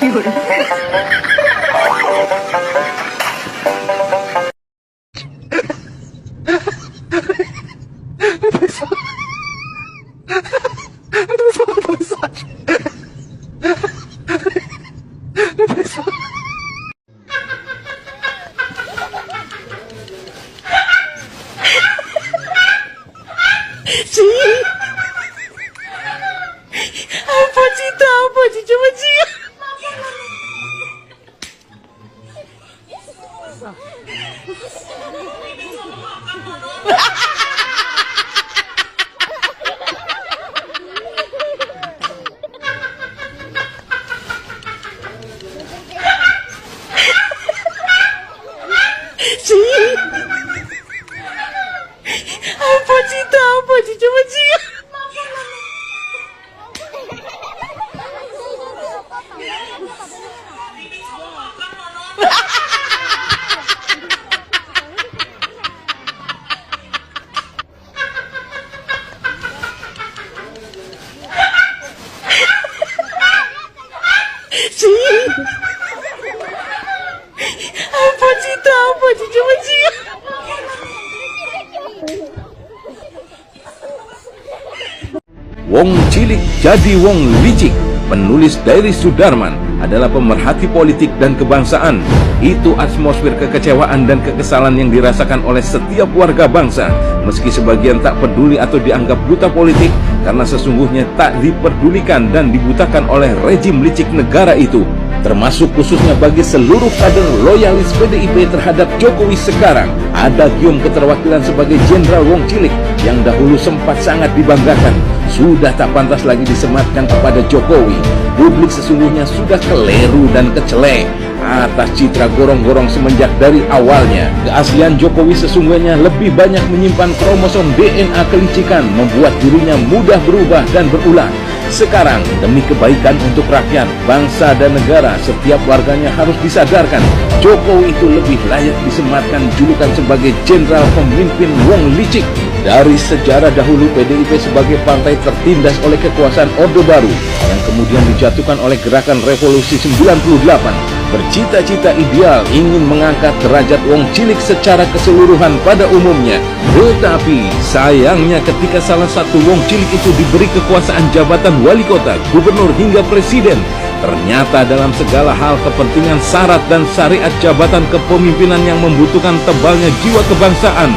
Apa cerita apa cicit-cicit? Apa cerita apa cicit-cicit? Apa cerita apa cicit-cicit? Wong Cilik jadi Wong Licik. Penulis Dairi Sudarman adalah pemerhati politik dan kebangsaan. Itu atmosfer kekecewaan dan kekesalan yang dirasakan oleh setiap warga bangsa, meski sebagian tak peduli atau dianggap buta politik, karena sesungguhnya tak diperdulikan dan dibutakan oleh rejim licik negara itu, termasuk khususnya bagi seluruh kader loyalis PDIP terhadap Jokowi sekarang. Ada gium keterwakilan sebagai Jenderal Wong Cilik yang dahulu sempat sangat dibanggakan, sudah tak pantas lagi disematkan kepada Jokowi. Publik sesungguhnya sudah keliru dan kecele atas citra gorong-gorong semenjak dari awalnya. Keaslian Jokowi sesungguhnya lebih banyak menyimpan kromosom DNA kelicikan, membuat dirinya mudah berubah dan berulang. Sekarang, demi kebaikan untuk rakyat, bangsa dan negara, setiap warganya harus disadarkan Jokowi itu lebih layak disematkan julukan sebagai Jenderal Pemimpin Wong Licik. Dari sejarah dahulu, PDIP sebagai partai tertindas oleh kekuasaan Orde Baru yang kemudian dijatuhkan oleh gerakan revolusi 98, bercita-cita ideal ingin mengangkat derajat Wong Cilik secara keseluruhan pada umumnya. Tetapi sayangnya ketika salah satu Wong Cilik itu diberi kekuasaan jabatan wali kota, gubernur hingga presiden, ternyata dalam segala hal kepentingan syarat dan syariat jabatan kepemimpinan yang membutuhkan tebalnya jiwa kebangsaan,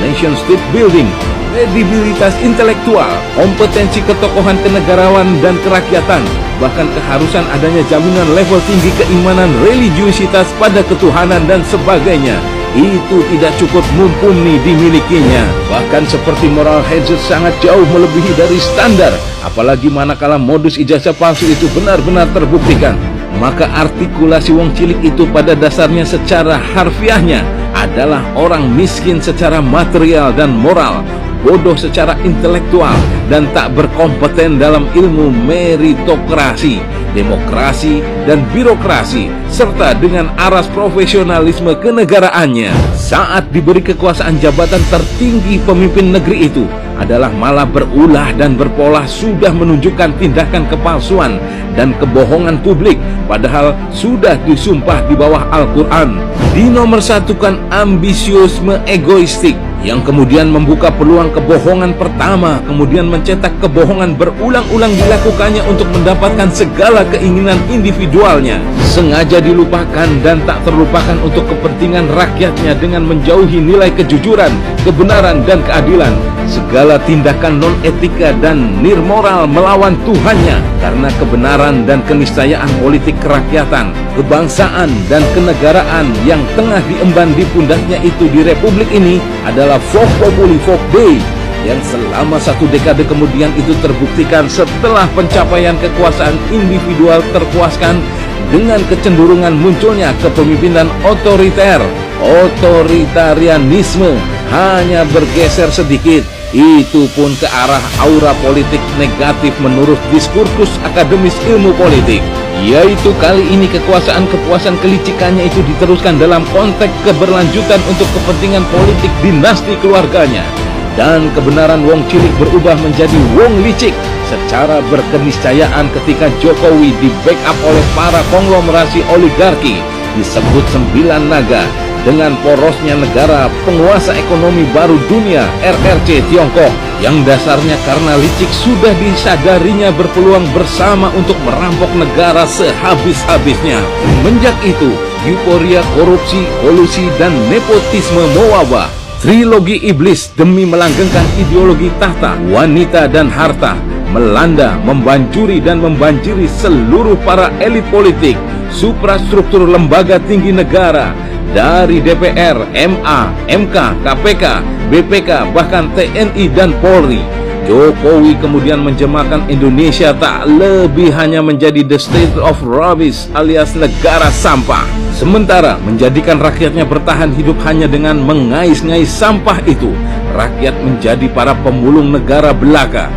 nation state building, kredibilitas intelektual, kompetensi ketokohan kenegarawan dan kerakyatan, bahkan keharusan adanya jaminan level tinggi keimanan religiusitas pada ketuhanan dan sebagainya, itu tidak cukup mumpuni dimilikinya. Bahkan seperti moral hazard sangat jauh melebihi dari standar, apalagi manakala modus ijazah palsu itu benar-benar terbuktikan. Maka artikulasi Wong Cilik itu pada dasarnya secara harfiahnya adalah orang miskin secara material dan moral, bodoh secara intelektual, dan tak berkompeten dalam ilmu meritokrasi, demokrasi, dan birokrasi, serta dengan aras profesionalisme kenegaraannya. Saat diberi kekuasaan jabatan tertinggi pemimpin negeri itu adalah malah berulah dan berpola sudah menunjukkan tindakan kepalsuan dan kebohongan publik, padahal sudah disumpah di bawah Al-Quran. Dinomorsatukan ambisiusme egoistik yang kemudian membuka peluang kebohongan pertama, kemudian mencetak kebohongan berulang-ulang dilakukannya untuk mendapatkan segala keinginan individualnya, sengaja dilupakan dan tak terlupakan untuk kepentingan rakyatnya dengan menjauhi nilai kejujuran, kebenaran, dan keadilan. Segala tindakan non-etika dan nirmoral melawan Tuhannya karena kebenaran dan keniscayaan politik kerakyatan, kebangsaan, dan kenegaraan yang tengah diemban di pundaknya itu di Republik ini adalah Vox Populi Vox Dei, yang selama 1 dekade kemudian itu terbuktikan setelah pencapaian kekuasaan individual terpuaskan dengan kecenderungan munculnya kepemimpinan otoriter. Otoritarianisme hanya bergeser sedikit, itu pun ke arah aura politik negatif menurut diskursus akademis ilmu politik, yaitu kali ini kekuasaan kelicikannya itu diteruskan dalam konteks keberlanjutan untuk kepentingan politik dinasti keluarganya. dan kebenaran wong cilik berubah menjadi wong licik secara berkeniscayaan ketika Jokowi di backup oleh para konglomerasi oligarki disebut Sembilan Naga dengan porosnya negara penguasa ekonomi baru dunia RRC Tiongkok yang dasarnya karena licik sudah disadarinya berpeluang bersama untuk merampok negara sehabis-habisnya. Semenjak itu, euforia korupsi, kolusi, dan nepotisme mewabah. Trilogi iblis demi melanggengkan ideologi tahta, wanita, dan harta melanda, membanjuri, dan membanjiri seluruh para elit politik, suprastruktur lembaga tinggi negara, dari DPR, MA, MK, KPK, BPK, bahkan TNI dan Polri. Jokowi kemudian menjemakan Indonesia tak lebih hanya menjadi the state of rubbish alias negara sampah. Sementara menjadikan rakyatnya bertahan hidup hanya dengan mengais-ngais sampah itu, rakyat menjadi para pemulung negara belaka.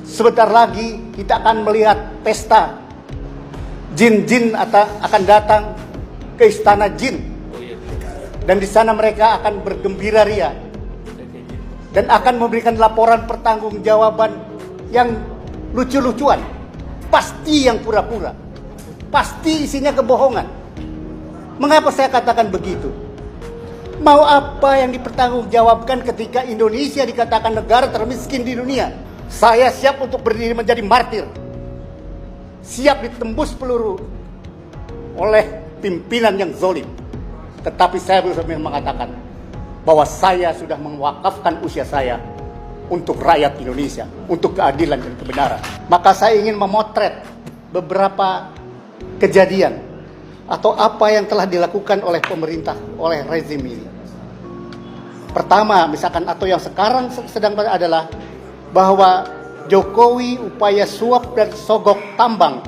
Sebentar lagi kita akan melihat pesta. Jin-jin akan datang ke istana jin. Dan di sana mereka akan bergembira ria. Dan akan memberikan laporan pertanggungjawaban yang lucu-lucuan. Pasti yang pura-pura. Pasti isinya kebohongan. Mengapa saya katakan begitu? Mau apa yang dipertanggungjawabkan ketika Indonesia dikatakan negara termiskin di dunia? Saya siap untuk berdiri menjadi martir. Siap ditembus peluru oleh pimpinan yang zalim. Tetapi saya belum mengatakan bahwa saya sudah mewakafkan usia saya untuk rakyat Indonesia, untuk keadilan dan kebenaran. Maka saya ingin memotret beberapa kejadian atau apa yang telah dilakukan oleh pemerintah, oleh rezim ini. Pertama, misalkan atau yang sekarang sedang adalah bahwa Jokowi upaya suap dan sogok tambang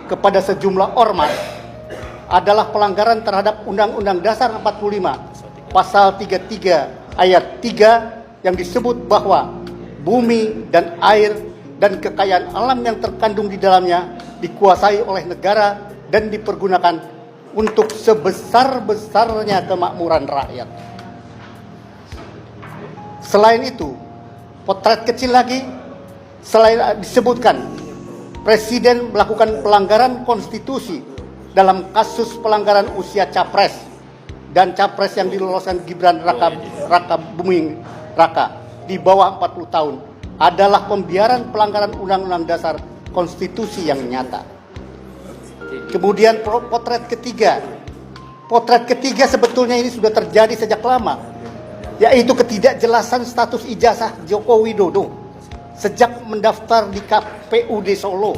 kepada sejumlah ormas adalah pelanggaran terhadap Undang-Undang Dasar 45 Pasal 33 Ayat 3 yang disebut bahwa bumi dan air dan kekayaan alam yang terkandung di dalamnya dikuasai oleh negara dan dipergunakan untuk sebesar-besarnya kemakmuran rakyat. Selain itu, potret kecil lagi, selain disebutkan Presiden melakukan pelanggaran konstitusi dalam kasus pelanggaran usia capres dan capres yang diloloskan Gibran Raka Buming Raka di bawah 40 tahun adalah pembiaran pelanggaran Undang-Undang Dasar Konstitusi yang nyata. Kemudian potret ketiga sebetulnya ini sudah terjadi sejak lama, yaitu ketidakjelasan status ijazah Joko Widodo sejak mendaftar di KPUD Solo,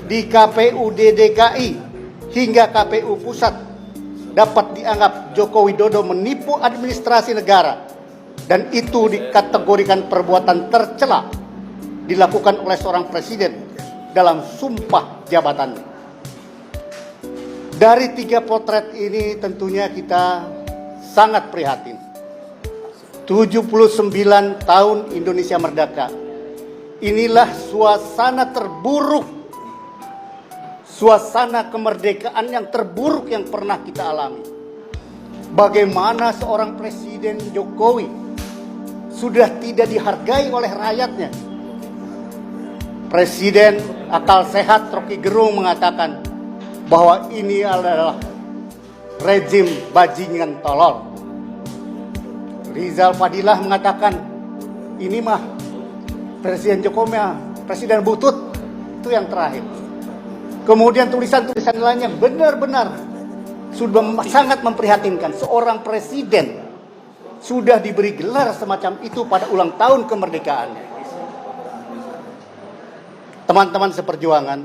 di KPUD DKI, hingga KPU Pusat. Dapat dianggap Joko Widodo menipu administrasi negara, dan itu dikategorikan perbuatan tercela dilakukan oleh seorang presiden dalam sumpah jabatannya. Dari tiga potret ini tentunya kita sangat prihatin. 79 tahun Indonesia merdeka. Inilah suasana terburuk, suasana kemerdekaan yang terburuk yang pernah kita alami. Bagaimana seorang Presiden Jokowi sudah tidak dihargai oleh rakyatnya. Presiden akal sehat Rocky Gerung mengatakan bahwa ini adalah rezim bajingan tolol. Rizal Fadilah mengatakan ini mah Presiden Jokowi, Presiden butut, itu yang terakhir. Kemudian tulisan-tulisan lainnya benar-benar sudah sangat memprihatinkan. Seorang presiden sudah diberi gelar semacam itu pada ulang tahun kemerdekaan. Teman-teman seperjuangan,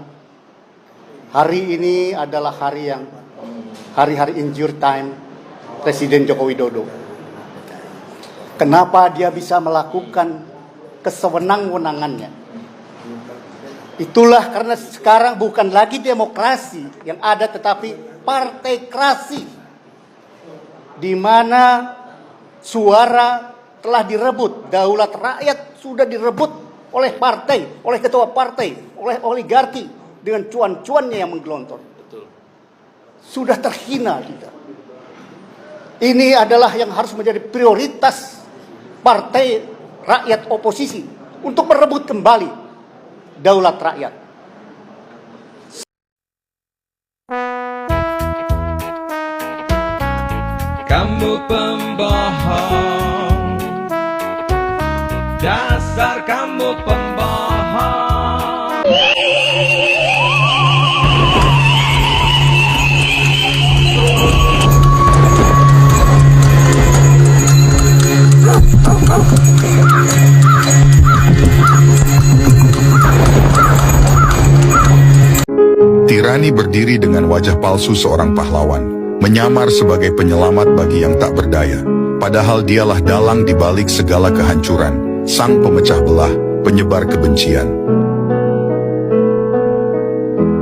hari ini adalah hari-hari injury time Presiden Joko Widodo. Kenapa dia bisa melakukan kesewenang-wenangannya? Itulah karena sekarang bukan lagi demokrasi yang ada, tetapi partaikrasi, di mana suara telah direbut, daulat rakyat sudah direbut oleh partai, oleh ketua partai, oleh oligarki dengan cuan-cuannya yang menggelontor. Sudah terhina kita. Ini adalah yang harus menjadi prioritas partai rakyat oposisi untuk merebut kembali daulat rakyat. Kamu pembohong, dasar kamu pembohong. Tirani berdiri dengan wajah palsu seorang pahlawan, menyamar sebagai penyelamat bagi yang tak berdaya. Padahal dialah dalang di balik segala kehancuran, sang pemecah belah, penyebar kebencian.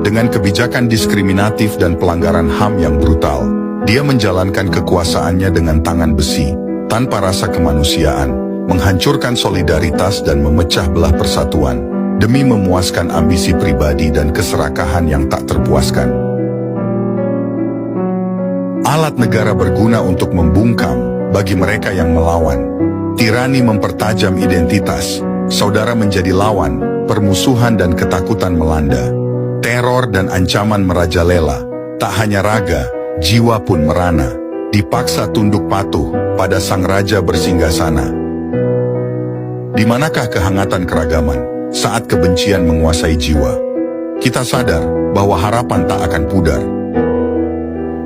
Dengan kebijakan diskriminatif dan pelanggaran HAM yang brutal, dia menjalankan kekuasaannya dengan tangan besi, tanpa rasa kemanusiaan, menghancurkan solidaritas dan memecah belah persatuan, demi memuaskan ambisi pribadi dan keserakahan yang tak terpuaskan. Alat negara berguna untuk membungkam bagi mereka yang melawan. Tirani mempertajam identitas, saudara menjadi lawan, permusuhan dan ketakutan melanda. Teror dan ancaman merajalela, tak hanya raga, jiwa pun merana. Dipaksa tunduk patuh pada sang raja bersinggasana. Di manakah kehangatan keragaman saat kebencian menguasai jiwa? Kita sadar bahwa harapan tak akan pudar.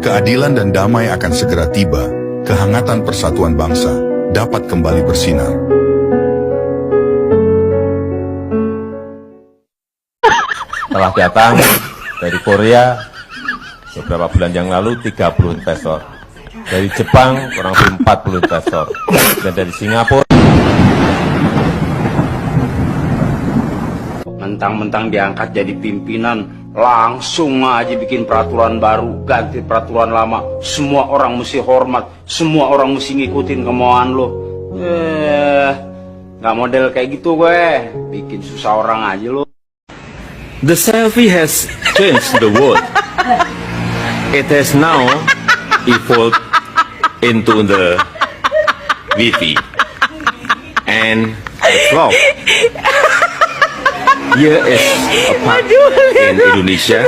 Keadilan dan damai akan segera tiba, kehangatan persatuan bangsa dapat kembali bersinar. Telah datang dari Korea beberapa bulan yang lalu 30 investor. Dari Jepang kurang lebih 40 investor. Dan dari Singapura. Mentang-mentang diangkat jadi pimpinan, langsung aja bikin peraturan baru, ganti peraturan lama. Semua orang mesti hormat, semua orang mesti ngikutin kemauan lo. Nggak model kayak gitu gue, bikin susah orang aja lo. The selfie has changed the world. It has now evolved into the Wi-Fi and the vlog. Here is a park in Indonesia.